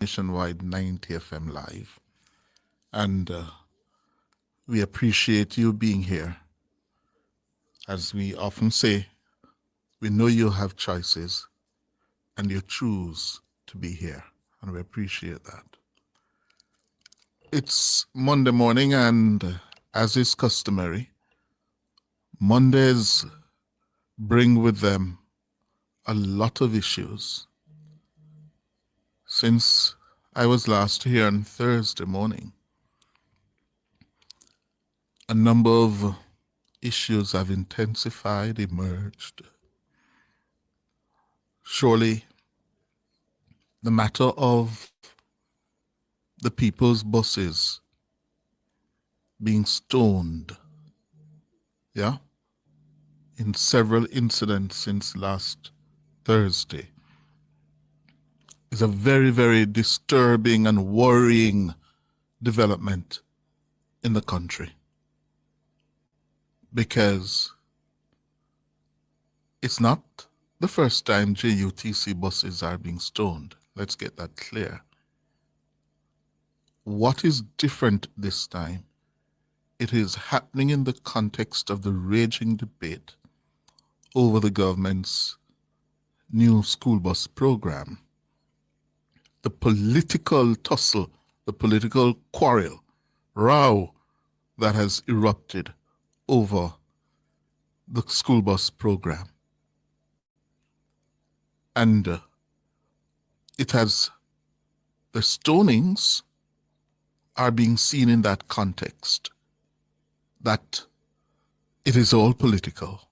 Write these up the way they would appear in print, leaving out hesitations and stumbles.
nationwide 90 FM live. And we appreciate you being here. As we often say, we know you have choices and you choose to be here. And we appreciate that. It's Monday morning, and as is customary, Mondays bring with them a lot of issues. Since I was last here on Thursday morning, a number of issues have intensified, emerged. Surely, the matter of the people's buses being stoned, in several incidents since last Thursday, is a very, very disturbing and worrying development in the country. Because it's not the first time JUTC buses are being stoned. Let's get that clear. What is different this time? It is happening in the context of the raging debate over the government's new school bus program. The political tussle, the political quarrel, row that has erupted over the school bus program. And the stonings are being seen in that context, that it is all political.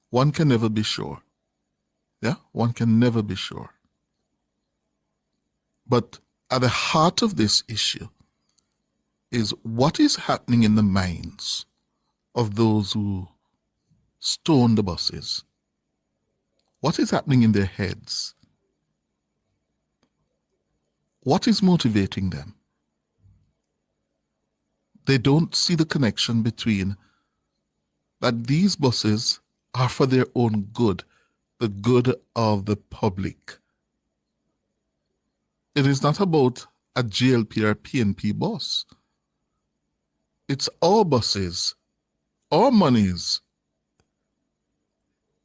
One can never be sure. One can never be sure. But at the heart of this issue is what is happening in the minds of those who stone the buses. What is happening in their heads? What is motivating them? They don't see the connection between that these buses are for their own good, the good of the public. It is not about a GLP or PNP bus. It's our buses, our monies.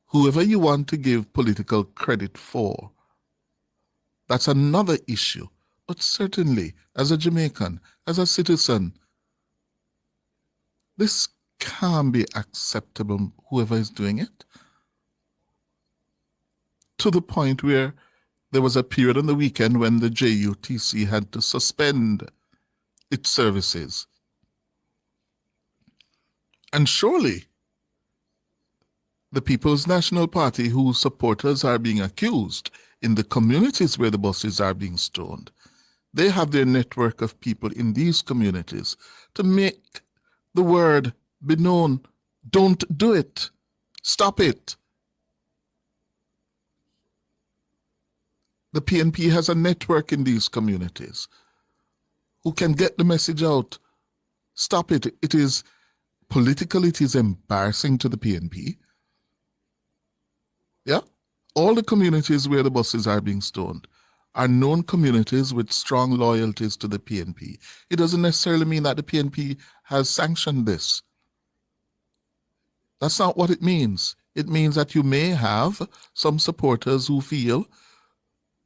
Whoever you want to give political credit for, that's another issue. But certainly, as a Jamaican, as a citizen, this can't be acceptable, whoever is doing it. To the point where there was a period on the weekend when the JUTC had to suspend its services. And surely, the People's National Party, whose supporters are being accused in the communities where the buses are being stoned, they have their network of people in these communities to make the word be known. Don't do it. Stop it. The PNP has a network in these communities who can get the message out. Stop it. It is political. It is embarrassing to the PNP. All the communities where the buses are being stoned are known communities with strong loyalties to the PNP. It doesn't necessarily mean that the PNP has sanctioned this. That's not what it means. It means that you may have some supporters who feel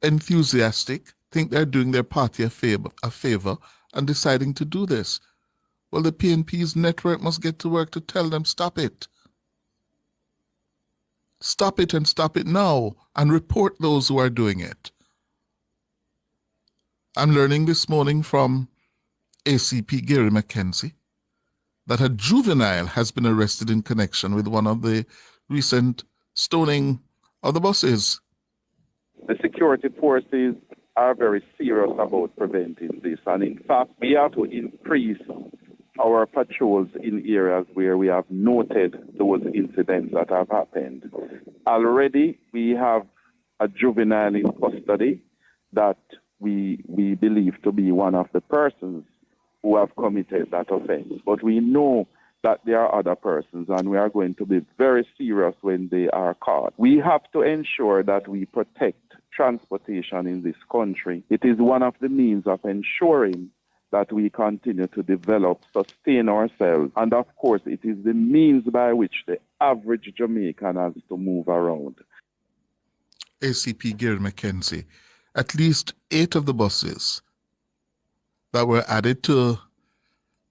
enthusiastic, think they're doing their party a favor and deciding to do this. Well, the PNP's network must get to work to tell them, stop it. Stop it, and stop it now, and report those who are doing it. I'm learning this morning from ACP Gary McKenzie that a juvenile has been arrested in connection with one of the recent stoning of the buses. The security forces are very serious about preventing this, and in fact, we have to increase our patrols in areas where we have noted those incidents that have happened. Already, we have a juvenile in custody that we believe to be one of the persons who have committed that offense. But we know that there are other persons, and we are going to be very serious when they are caught. We have to ensure that we protect transportation in this country. It is one of the means of ensuring that we continue to develop, sustain ourselves. And of course, it is the means by which the average Jamaican has to move around. ACP Gary Mackenzie, at least 8 of the buses that were added to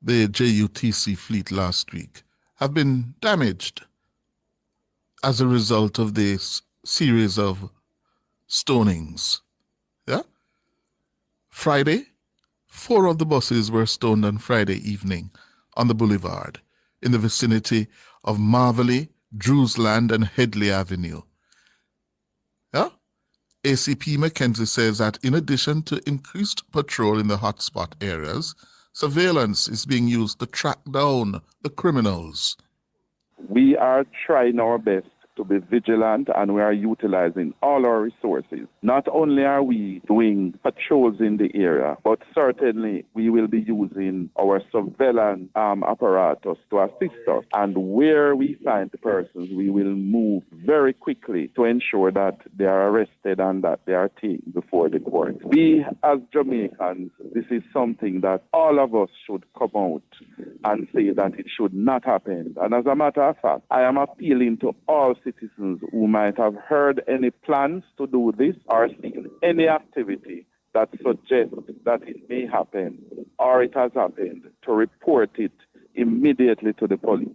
the JUTC fleet last week have been damaged as a result of this series of stonings. Yeah? Friday, 4 of the buses were stoned on Friday evening on the boulevard in the vicinity of Marvelly, Drewsland, and Headley Avenue. Yeah? ACP Mackenzie says that in addition to increased patrol in the hotspot areas, surveillance is being used to track down the criminals. We are trying our best to be vigilant, and we are utilizing all our resources. Not only are we doing patrols in the area, but certainly we will be using our surveillance apparatus to assist us. And where we find the persons, we will move very quickly to ensure that they are arrested and that they are taken before the court. We, as Jamaicans, this is something that all of us should come out and say that it should not happen. And as a matter of fact, I am appealing to all citizens who might have heard any plans to do this or seen any activity that suggests that it may happen or it has happened to report it immediately to the police.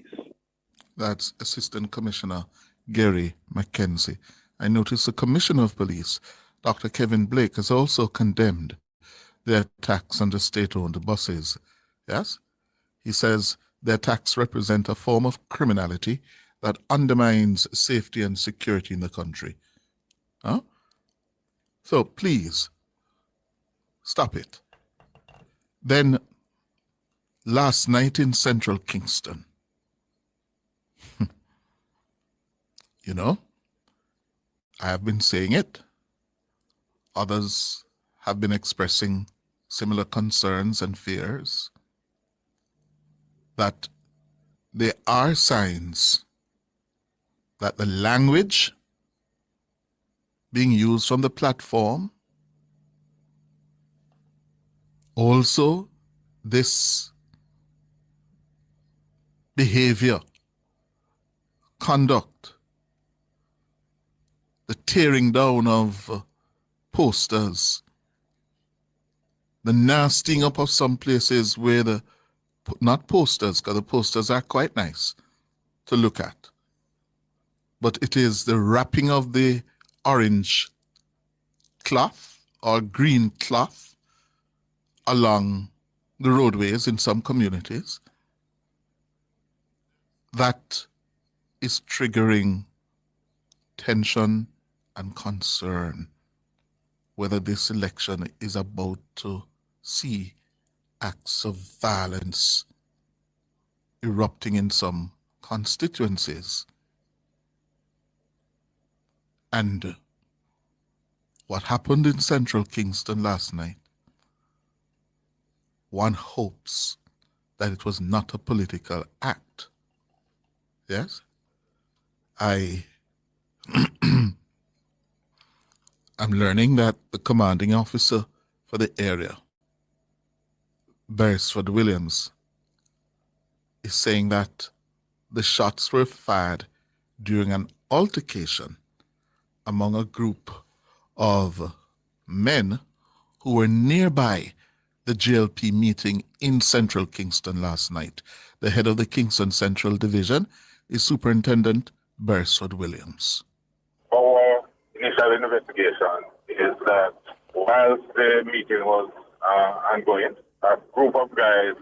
That's Assistant Commissioner Gary Mackenzie. I notice the Commissioner of Police, Dr. Kevin Blake, has also condemned the attacks on the state-owned buses. Yes? He says the attacks represent a form of criminality that undermines safety and security in the country. Huh? So please, stop it. Then, last night in central Kingston, you know, I have been saying it. Others have been expressing similar concerns and fears that there are signs that the language being used from the platform, also this behavior, conduct, the tearing down of posters, the nastying up of some places where the, not posters, because the posters are quite nice to look at, but it is the wrapping of the orange cloth or green cloth along the roadways in some communities that is triggering tension and concern whether this election is about to see acts of violence erupting in some constituencies. And what happened in central Kingston last night, one hopes that it was not a political act. Yes? I'm learning that the commanding officer for the area, Beresford Williams, is saying that the shots were fired during an altercation among a group of men who were nearby the JLP meeting in central Kingston last night. The head of the Kingston Central Division is Superintendent Beresford Williams. Our initial investigation is that whilst the meeting was ongoing, a group of guys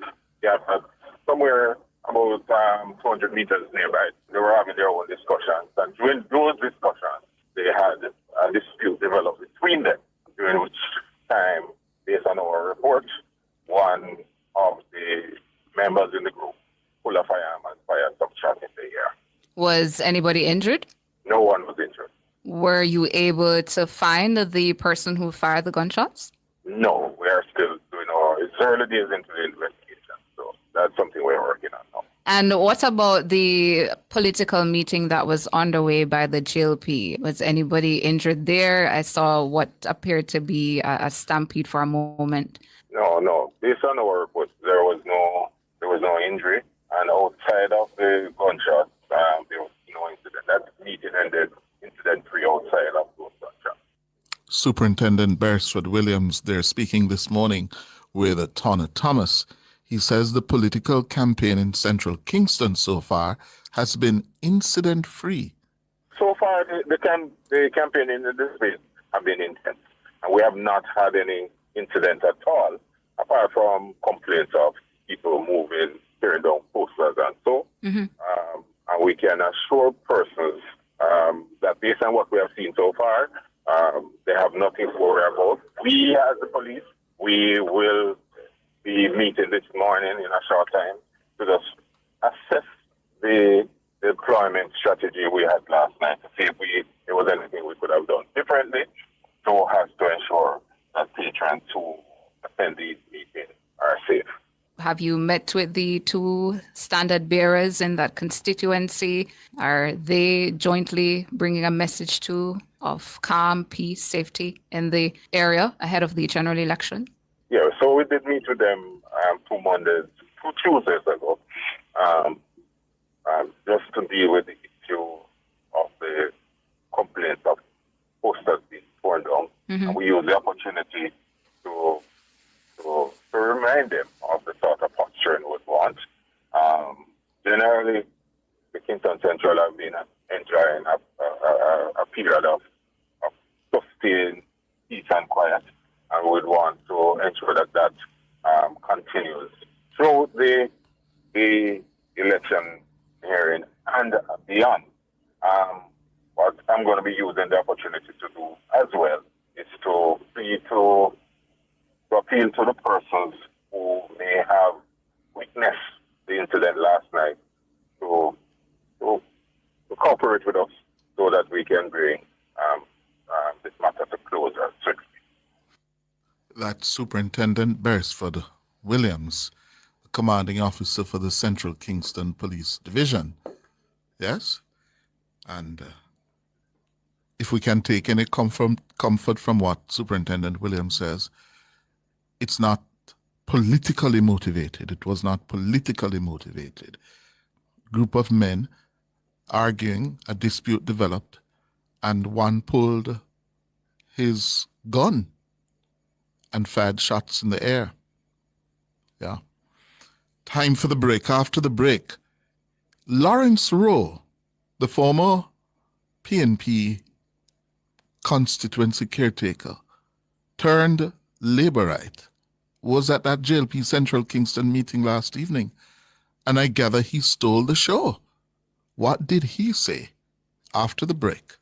gathered somewhere about 200 meters nearby. They were having their own discussions, and during those discussions, they had a dispute developed between them, during which time, based on our report, one of the members in the group pulled a firearm and fired some shots in the air. Was anybody injured? No one was injured. Were you able to find the person who fired the gunshots? No, we are still doing it's early days into the investigation, so that's something we're working on now. And what about the political meeting that was underway by the JLP? Was anybody injured there? I saw what appeared to be a stampede for a moment. No. Based on our report, there was no injury, and outside of the gunshot, there was no incident. That meeting ended incident-free outside of those gunshots. Superintendent Beresford Williams there speaking this morning with Tonna Thomas. He says the political campaign in central Kingston so far has been incident-free. So far, the campaign in the debate have been intense, and we have not had any incident at all, apart from complaints of people moving, tearing down posters and so. And we can assure persons that based on what we have seen so far, they have nothing to worry about. We, as the police, we will be meeting this morning in a short time to just assess the deployment strategy we had last night to see if there was anything we could have done differently so as to ensure that patrons who attend these meetings are safe. Have you met with the two standard bearers in that constituency? Are they jointly bringing a message of calm, peace, safety in the area ahead of the general election? Yeah, so we did meet with them 2 Tuesdays ago, just to deal with the issue of the complaints of posters being torn down. And we used the opportunity to remind them of the sort of posturing we would want. Generally, the Kingston Central have been enjoying a period of sustained peace and quiet, and we would want to ensure that continues through the election hearing and beyond. What I'm going to be using the opportunity to do as well is to appeal to the persons who may have witnessed the incident last night to cooperate with us so that we can bring this matter to closure swiftly. That's Superintendent Beresford Williams, the commanding officer for the Central Kingston Police Division. Yes? And if we can take any comfort from what Superintendent Williams says, it's not politically motivated. It was not politically motivated. Group of men arguing, a dispute developed, and one pulled his gun and fired shots in the air. Yeah. Time for the break. After the break, Lawrence Rowe, the former PNP constituency caretaker, turned Labourite, was at that JLP Central Kingston meeting last evening, and I gather he stole the show. What did he say? After the break.